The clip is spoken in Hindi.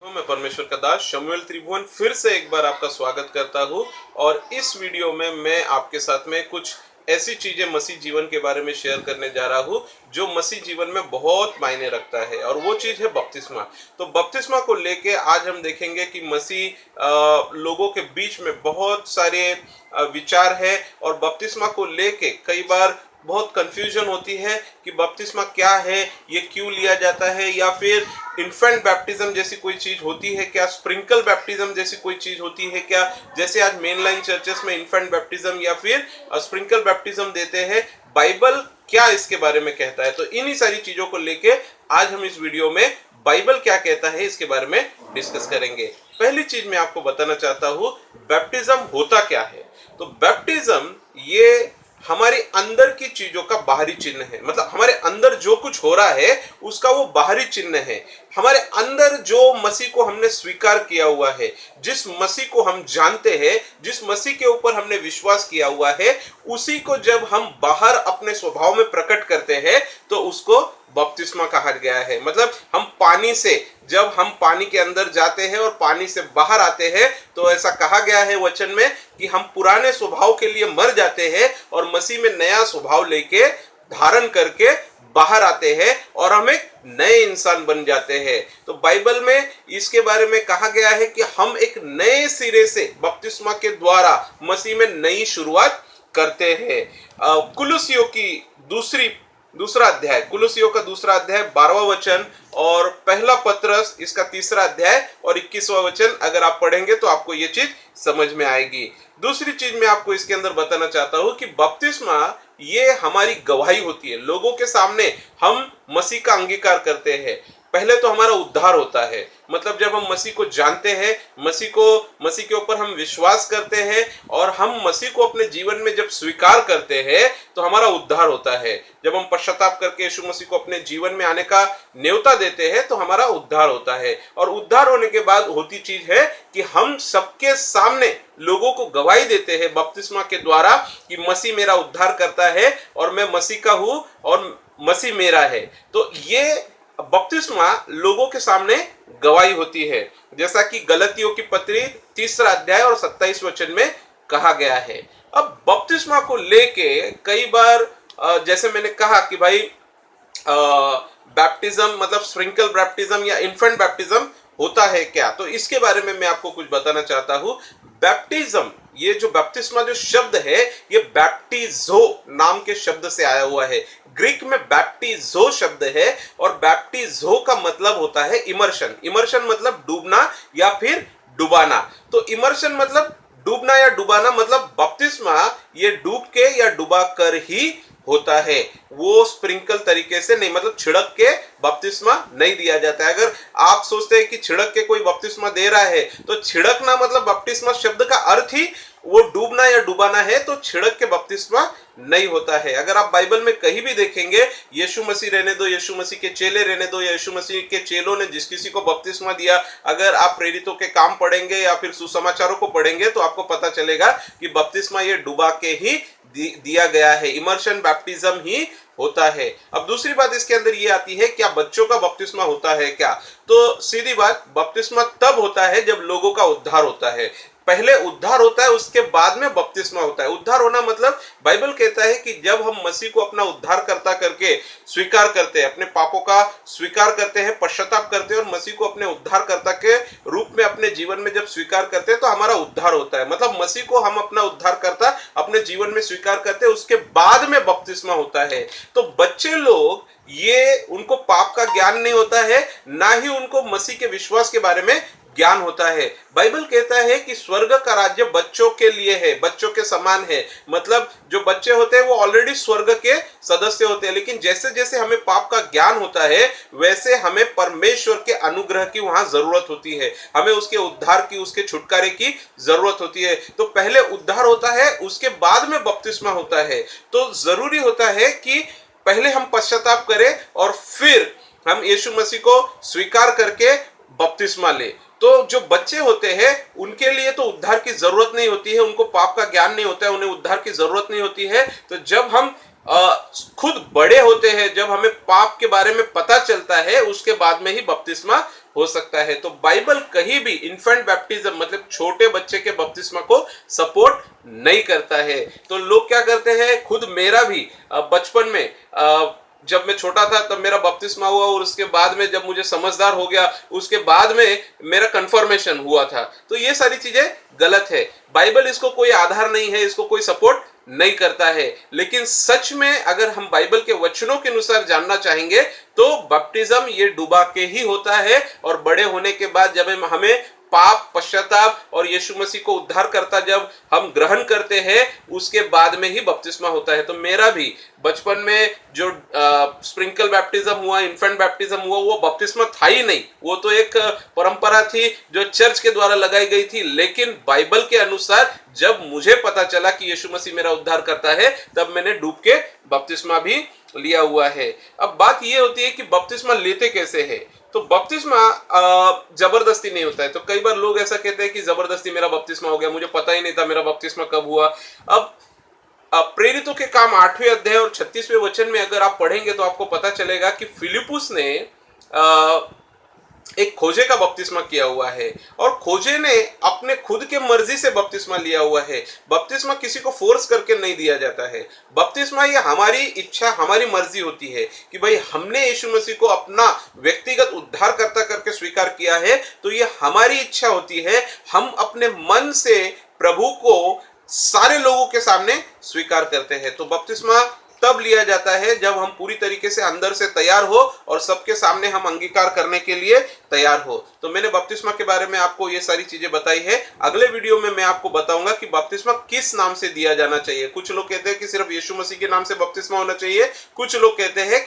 तो मैं परमेश्वर का दास शमूएल त्रिभुवन फिर से एक बार आपका स्वागत करता हूँ। और इस वीडियो में मैं आपके साथ में कुछ ऐसी चीजें मसीह जीवन के बारे में शेयर करने जा रहा हूँ जो मसीह जीवन में बहुत मायने रखता है, और वो चीज है बपतिस्मा। तो बपतिस्मा को लेके आज हम देखेंगे कि मसीह लोगों के बीच में बहुत सारे विचार है, और बपतिस्मा को लेके कई बार बहुत कंफ्यूजन होती है कि बपतिस्मा क्या है, ये क्यों लिया जाता है, या फिर इन्फेंट बैप्टिज्म जैसी कोई चीज होती है क्या, स्प्रिंकल बैप्टिज्म जैसी कोई चीज होती है क्या, जैसे आज मेन लाइन चर्चेस में इन्फेंट बैप्टिज्म या फिर स्प्रिंकल बैप्टिज्म देते हैं। बाइबल क्या इसके बारे में कहता है? तो इन्हीं सारी चीजों को लेके आज हम इस वीडियो में बाइबल क्या कहता है इसके बारे में डिस्कस करेंगे। पहली चीज मैं आपको बताना चाहता हूं, बैप्टिज्म होता क्या है। तो बैप्टिज्म ये हमारे अंदर की चीजों का बाहरी चिन्ह है, मतलब हमारे अंदर जो कुछ हो रहा है उसका वो बाहरी चिन्ह है। हमारे अंदर जो मसीह को हमने स्वीकार किया हुआ है, जिस मसीह को हम जानते हैं, जिस मसीह के ऊपर हमने विश्वास किया हुआ है, उसी को जब हम बाहर अपने स्वभाव में प्रकट करते हैं तो उसको बपतिस्मा कहा गया है। मतलब हम पानी से, जब हम पानी के अंदर जाते हैं और पानी से बाहर आते हैं, तो ऐसा कहा गया है वचन में कि हम पुराने स्वभाव के लिए मर जाते हैं और मसीह में नया स्वभाव लेके धारण करके बाहर आते हैं और हम एक नए इंसान बन जाते हैं। तो बाइबल में इसके बारे में कहा गया है कि हम एक नए सिरे से बपतिस्मा के द्वारा मसीह में नई शुरुआत करते हैं। कुलुसियों की दूसरा अध्याय, कुलुसियों का दूसरा अध्याय 12वां वचन और पहला पत्रस इसका तीसरा अध्याय और 21वां वचन अगर आप पढ़ेंगे तो आपको ये चीज समझ में आएगी। दूसरी चीज मैं आपको इसके अंदर बताना चाहता हूं कि बपतिस्मा ये हमारी गवाही होती है। लोगों के सामने हम मसीह का अंगीकार करते हैं। पहले तो हमारा उद्धार होता है, मतलब जब हम मसीह को जानते हैं, मसीह के ऊपर हम विश्वास करते हैं और हम मसीह को अपने जीवन में जब स्वीकार करते हैं तो हमारा उद्धार होता है। जब हम पश्चाताप करके यीशु मसीह को अपने जीवन में आने का न्योता देते हैं तो हमारा उद्धार होता है। और उद्धार होने के बाद होती चीज है कि हम सबके सामने लोगों को गवाही देते हैं बपतिस्मा के द्वारा कि मसीह मेरा उद्धार करता है और मैं मसीह का हूं और मसीह मेरा है। तो ये बपतिस्मा लोगों के सामने गवाही होती है, जैसा कि गलतियों की पत्री 3 अध्याय और 27 वचन में कहा गया है। अब बपतिस्मा को लेके कई बार जैसे मैंने कहा कि भाई बैप्टिज्म मतलब स्प्रिंकल बैप्टिज्म या इन्फेंट बैप्टिज्म होता है क्या, तो इसके बारे में मैं आपको कुछ बताना चाहता हूं। बैप्टिज्म, ये जो बैप्टिस्मा जो शब्द है ये बैप्टिजो नाम के शब्द से आया हुआ है। ग्रीक में बैप्टिजो शब्द है और बैप्टिजो का मतलब होता है इमर्शन। इमर्शन मतलब डूबना या फिर डुबाना। तो इमर्शन मतलब डूबना या डुबाना, मतलब बपतिस्मा ये डूब के या डुबा कर ही होता है, वो स्प्रिंकल तरीके से नहीं, मतलब छिड़क के बपतिस्मा नहीं दिया जाता है। अगर आप सोचते हैं कि छिड़क के कोई बपतिस्मा दे रहा है तो छिड़कना मतलब बपतिस्मा शब्द का अर्थ ही वो डूबना या डुबाना है, तो छिड़क के बपतिस्मा नहीं होता है। अगर आप बाइबल में कहीं भी देखेंगे यीशु मसीह रहने दो, यीशु मसीह के चेले रहने दो, या यीशु मसीह के चेलों ने जिस किसी को बपतिस्मा दिया, अगर आप प्रेरितों के काम पढ़ेंगे या फिर सुसमाचारों को पढ़ेंगे तो आपको पता चलेगा कि बपतिस्मा ये डुबा के ही दिया गया है, इमर्शन बैप्टिज्म ही होता है। अब दूसरी बात इसके अंदर ये आती है, क्या बच्चों का बपतिस्मा होता है क्या? तो सीधी बात, बपतिस्मा तब होता है जब लोगों का उद्धार होता है। पहले उद्धार होता है, उसके बाद में बपतिस्मा होता है। उद्धार होना मतलब बाइबल कहता है कि जब हम मसीह को अपना उद्धारकर्ता करके स्वीकार करते हैं, अपने पापों का स्वीकार करते हैं, पश्चाताप करते हैं और मसीह को अपने उद्धारकर्ता के रूप में अपने जीवन में जब स्वीकार करते हैं तो हमारा उद्धार होता है। मतलब मसीह को हम अपना उद्धारकर्ता अपने जीवन में स्वीकार करते हैं, उसके बाद में बपतिस्मा होता है। तो बच्चे लोग, ये उनको पाप का ज्ञान नहीं होता है, ना ही उनको मसीह के विश्वास के बारे में ज्ञान होता है। बाइबल कहता है कि स्वर्ग का राज्य बच्चों के लिए है, बच्चों के समान है। मतलब जो बच्चे होते हैं वो ऑलरेडी स्वर्ग के सदस्य होते हैं, लेकिन जैसे जैसे हमें पाप का ज्ञान होता है वैसे हमें परमेश्वर के अनुग्रह की वहां जरूरत होती है, हमें उसके उद्धार की, उसके छुटकारे की जरूरत होती है। तो पहले उद्धार होता है, उसके बाद में बपतिस्मा होता है। तो जरूरी होता है कि पहले हम पश्चाताप करें और फिर हम यीशु मसीह को स्वीकार करके बपतिस्मा ले। तो जो बच्चे होते हैं उनके लिए तो उद्धार की जरूरत नहीं होती है, उनको पाप का ज्ञान नहीं होता है, उन्हें उद्धार की जरूरत नहीं होती है। तो जब हम खुद बड़े होते हैं, जब हमें पाप के बारे में पता चलता है, उसके बाद में ही बपतिस्मा हो सकता है। तो बाइबल कहीं भी इन्फेंट बैप्टिज्म मतलब छोटे बच्चे के बपतिस्मा को सपोर्ट नहीं करता है। तो लोग क्या करते हैं, खुद मेरा भी बचपन में जब मैं छोटा था तब मेरा बपतिस्मा हुआ, और उसके बाद में जब मुझे समझदार हो गया उसके बाद में मेरा कन्फर्मेशन हुआ था। तो ये सारी चीजें गलत है। बाइबल इसको कोई आधार नहीं है, इसको कोई सपोर्ट नहीं करता है। लेकिन सच में अगर हम बाइबल के वचनों के अनुसार जानना चाहेंगे तो बपटिज्म ये डुबा के ही होता है, और बड़े होने के बाद जब हमें पाप, पश्चाताप और यीशु मसीह को उद्धार करता जब हम ग्रहण करते हैं, उसके बाद में ही बपतिस्मा होता है। तो मेरा भी बचपन में जो स्प्रिंकल बैप्टिज्म हुआ, इन्फेंट बैप्टिज्म हुआ, वो बपतिस्मा था ही नहीं। वो तो एक परंपरा थी जो चर्च के द्वारा लगाई गई थी। लेकिन बाइबल के अनुसार जब मुझे पता चला कि यीशु मसीह मेरा उद्धार करता है, तब मैंने डूब के बपतिस्मा भी लिया हुआ है। अब बात ये होती है कि बपतिस्मा लेते कैसे है। तो बपतिस्मा जबरदस्ती नहीं होता है। तो कई बार लोग ऐसा कहते हैं कि जबरदस्ती मेरा बपतिस्मा हो गया, मुझे पता ही नहीं था मेरा बपतिस्मा कब हुआ। अब प्रेरितों के काम 8वें अध्याय और 36वें वचन में अगर आप पढ़ेंगे तो आपको पता चलेगा कि फिलिपुस ने एक खोजे का बपतिस्मा किया हुआ है, और खोजे ने अपने खुद के मर्जी से बपतिस्मा लिया हुआ है। बपतिस्मा किसी को फोर्स करके नहीं दिया जाता है। बपतिस्मा ये हमारी इच्छा, हमारी मर्जी होती है कि भाई हमने यीशु मसीह को अपना व्यक्तिगत उद्धारकर्ता करके स्वीकार किया है, तो ये हमारी इच्छा होती है। हम अपने मन से प्रभु को सारे लोगों के सामने स्वीकार करते हैं। तो बपतिस्मा तब लिया जाता है जब हम पूरी तरीके से अंदर से तैयार हो और सबके सामने हम अंगीकार करने के लिए तैयार हो। तो मैंने बपतिस्मा के बारे में आपको ये सारी चीजें बताई है। अगले वीडियो में मैं आपको बताऊंगा कि बपतिस्मा किस नाम से दिया जाना चाहिए। कुछ लोग कहते हैं कि सिर्फ यीशु मसीह के नाम से बपतिस्मा होना चाहिए, कुछ लोग कहते हैं कि